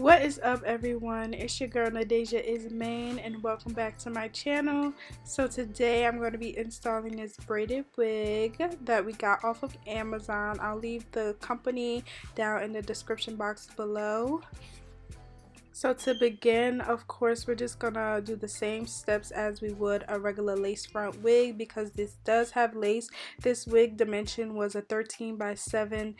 What is up, everyone? It's your girl Nadeja is Main, and welcome back to my channel. So today I'm going to be installing this braided wig that we got off of Amazon. I'll leave the company down in the description box below. So to begin, of course, we're just gonna do the same steps as we would a regular lace front wig because this does have lace. This wig dimension was a 13x7.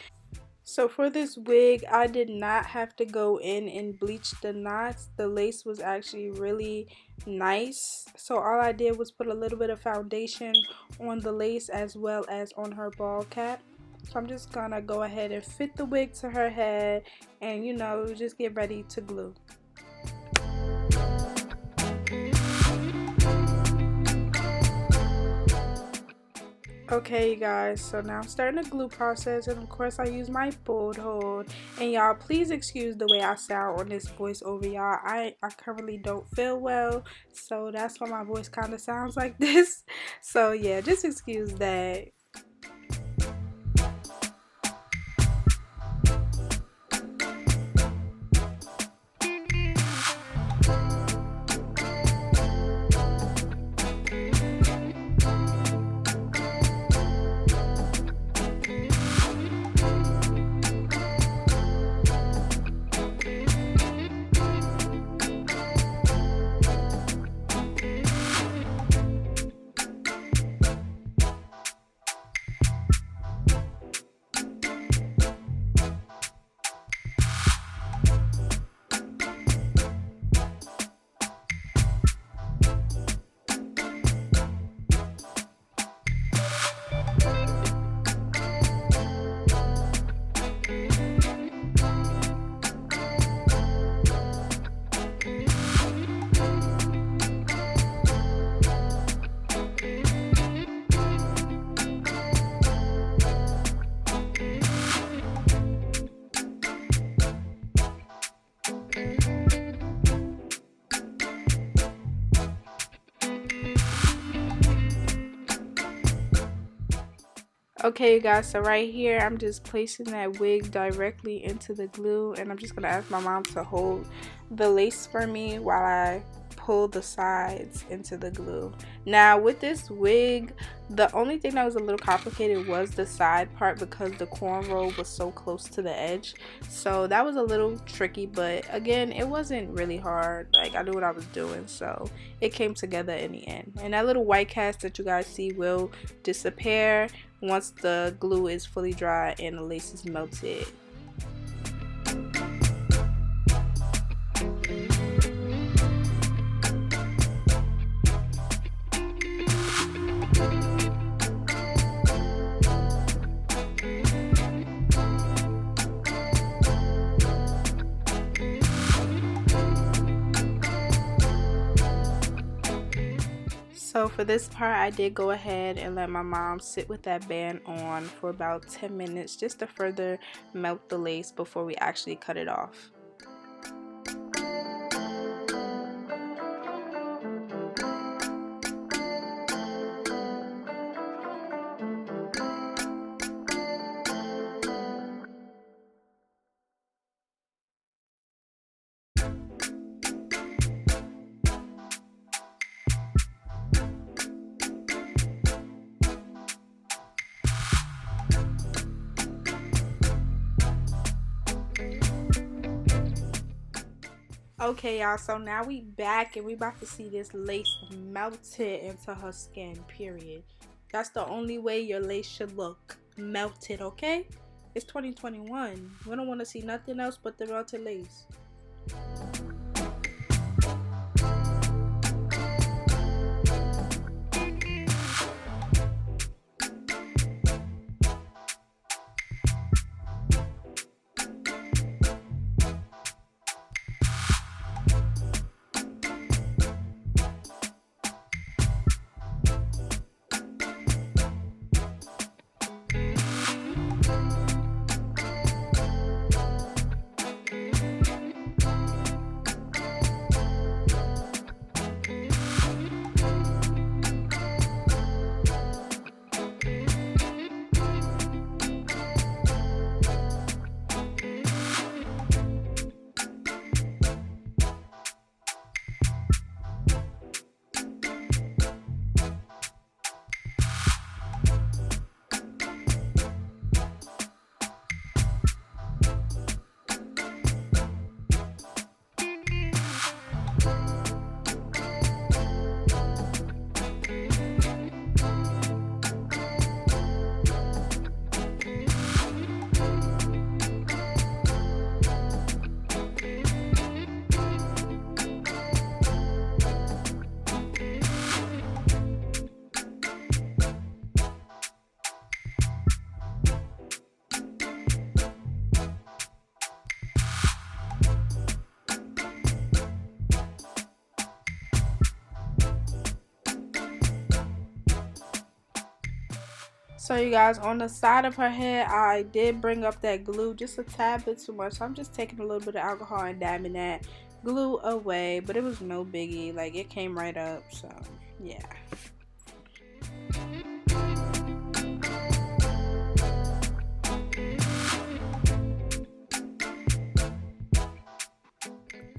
So for this wig, I did not have to go in and bleach the knots. The lace was actually really nice. So all I did was put a little bit of foundation on the lace as well as on her ball cap. So I'm just gonna go ahead and fit the wig to her head and, you know, just get ready to glue. Okay, you guys, so now I'm starting the glue process, and of course I use my bold hold. And y'all, please excuse the way I sound on this voiceover, y'all. I currently don't feel well, so that's why my voice kind of sounds like this. So yeah, just excuse that. Okay, you guys, so right here I'm just placing that wig directly into the glue, and I'm just gonna ask my mom to hold the lace for me while I pull the sides into the glue. Now with this wig, the only thing that was a little complicated was the side part because the cornrow was so close to the edge. So that was a little tricky, but again, it wasn't really hard. Like, I knew what I was doing, so it came together in the end. And that little white cast that you guys see will disappear once the glue is fully dry and the lace is melted. So for this part, I did go ahead and let my mom sit with that band on for about 10 minutes just to further melt the lace before we actually cut it off. Okay, y'all, so now we back and we about to see this lace melted into her skin, period. That's the only way your lace should look, melted, okay? It's 2021. We don't want to see nothing else but the melted lace. So you guys, on the side of her head, I did bring up that glue just a tad bit too much. So I'm just taking a little bit of alcohol and dabbing that glue away. But it was no biggie. Like, it came right up. So, yeah.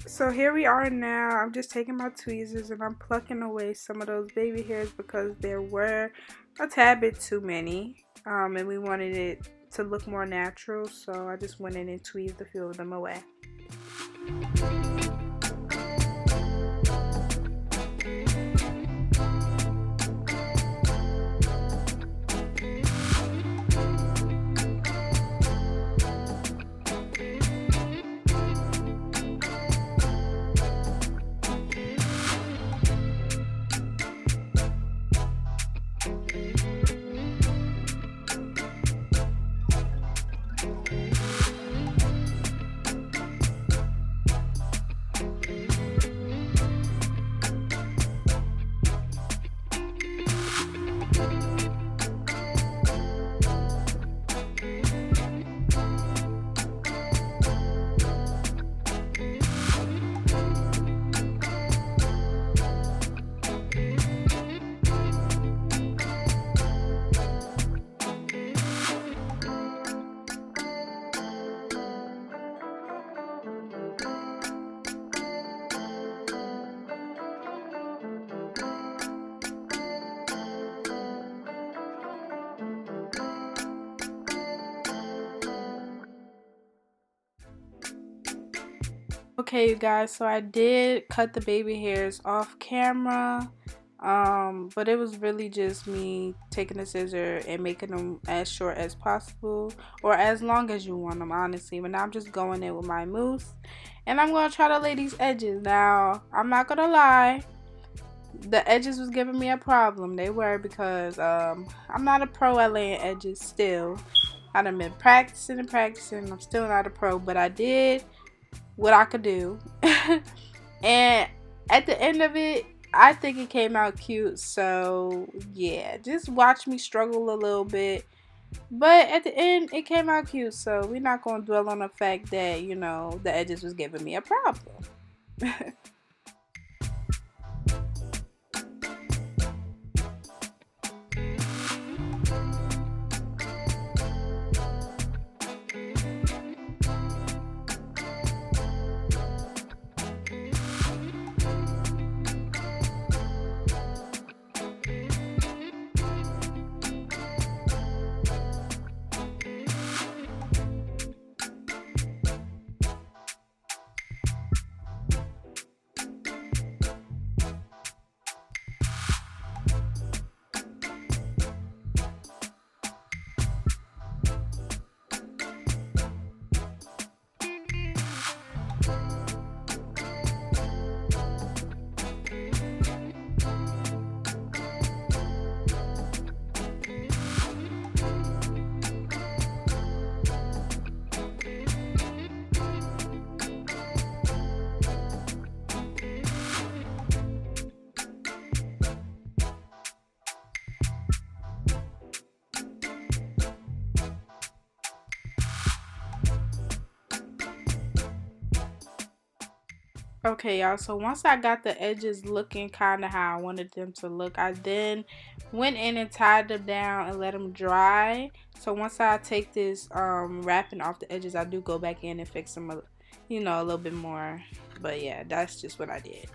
So here we are now. I'm just taking my tweezers and I'm plucking away some of those baby hairs because there were a tad bit too many. And we wanted it to look more natural, so I just went in and tweezed a few of them away. Okay, you guys, so I did cut the baby hairs off camera, but it was really just me taking a scissor and making them as short as possible, or as long as you want them, honestly. But now I'm just going in with my mousse, and I'm going to try to lay these edges. Now, I'm not going to lie, the edges was giving me a problem. They were, because I'm not a pro at laying edges still. I done been practicing and practicing. I'm still not a pro, but I did what I could do. And at the end of it, I think it came out cute. So yeah, just watch me struggle a little bit, but at the end it came out cute. So we're not going to dwell on the fact that, you know, the edges was giving me a problem. Okay, y'all, so once I got the edges looking kind of how I wanted them to look, I then went in and tied them down and let them dry. So once I take this wrapping off the edges, I do go back in and fix them, you know, a little bit more. But yeah, that's just what I did.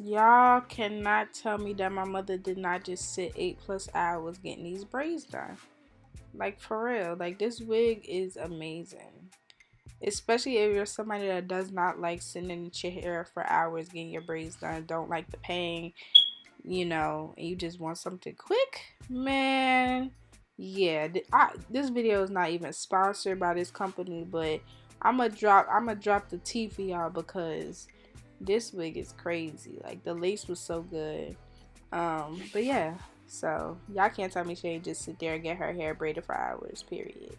Y'all cannot tell me that my mother did not just sit 8+ hours getting these braids done. Like, for real. Like, this wig is amazing. Especially if you're somebody that does not like sitting in the chair for hours getting your braids done, don't like the pain, you know, and you just want something quick, man. Yeah, this video is not even sponsored by this company, but I'm gonna drop the tea for y'all because this wig is crazy. Like, the lace was so good. But yeah, so y'all can't tell me she ain't just sit there and get her hair braided for hours, period.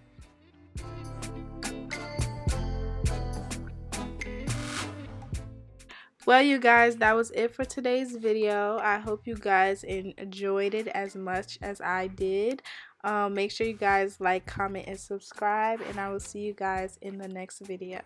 Well, you guys, that was it for today's video. I hope you guys enjoyed it as much as I did. Make sure you guys like, comment, and subscribe, and I will see you guys in the next video.